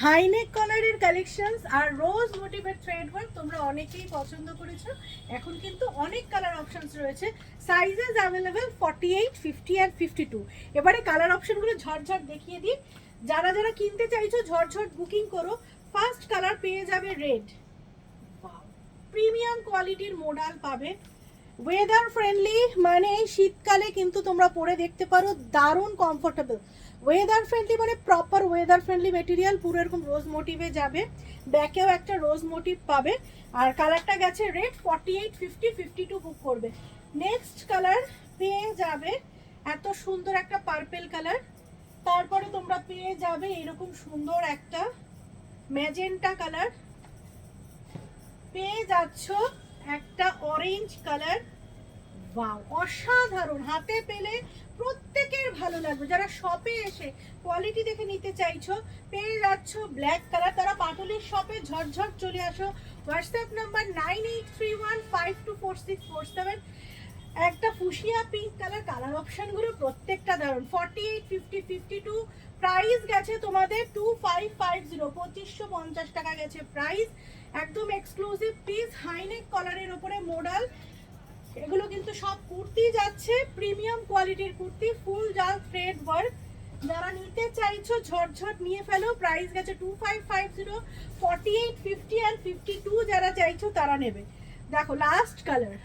High neck কলারের collections আর রোজ মোটিভের thread work তোমরা অনেকেই পছন্দ করেছো। এখন কিন্তু অনেক কালার অপশনস রয়েছে, সাইজেস অ্যাভেলেবেল 48, 50 আর 52। এবারে কালার অপশনগুলো ঝটঝট দেখিয়ে দিই। যারা যারা কিনতে চাইছো ঝটঝট বুকিং করো। ফার্স্ট কালার পেয়ে যাবে রেড, প্রিমিয়াম কোয়ালিটির মোডাল পাবে, ওয়েদার ফ্রেন্ডলি, মানে এই শীতকালে কিন্তু তোমরা পরে দেখতে পারো, দারুণ কমফোর্টেবল। ওয়েদার ফ্রেন্ডলি মানে প্রপার ওয়েদার ফ্রেন্ডলি মেটেরিয়াল, পুরো এরকম রোজ মোটিভে যাবে, ব্যাকেও একটা রোজ মোটিভ পাবে। আর কালারটা গেছে রেড, 48, 50, 52 বুক করবে। নেক্সট কালার পেয়ে যাবে এত সুন্দর একটা পার্পেল কালার, তারপরে তোমরা পেয়ে যাবে এরকম সুন্দর একটা ম্যাজেন্টা কালার, পেয়ে যাচ্ছ একটা অরেঞ্জ কালার। ওয়াও, অসাধারণ, হাতে পেলে প্রত্যেকের ভালো লাগবে। যারা শপে এসে কোয়ালিটি দেখে নিতে চাইছো পেয়ে যাচ্ছ ব্ল্যাক কালার। তারা পাটুলির শপে ঝটঝট চলে আসো। WhatsApp number 9831524647। একটা ফুশিয়া পিঙ্ক কালার, কালার অপশনগুলো প্রত্যেকটা দারুণ। 48, 50, 52 প্রাইস গেছে তোমাদের 2550, 2550 টাকা গেছে প্রাইস। একদম এক্সক্লুসিভ পিস, হাইনেক কলারের ওপরে মোডাল। এগুলো কিন্তু সব কুর্তি যাচ্ছে, প্রিমিয়াম কোয়ালিটির কুর্তি, ফুল জাল থ্রেড ওয়ার্ক। যারা নিতে চাইছো ঝটঝট নিয়ে ফেলো। প্রাইস গেছে 2550, 48, 50 আর 52 যারা চাইছো তারা নেবে। দেখো লাস্ট কালার,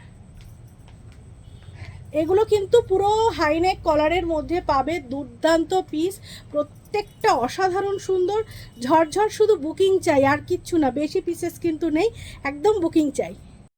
এগুলো কিন্তু পুরো হাইনেক কলারের মধ্যে পাবে, দুর্দান্ত পিস, প্রত্যেকটা অসাধারণ সুন্দর। ঝটঝট শুধু বুকিং চাই, আর কিচ্ছু না, বেশি পিসেস কিন্তু নেই, একদম বুকিং চাই।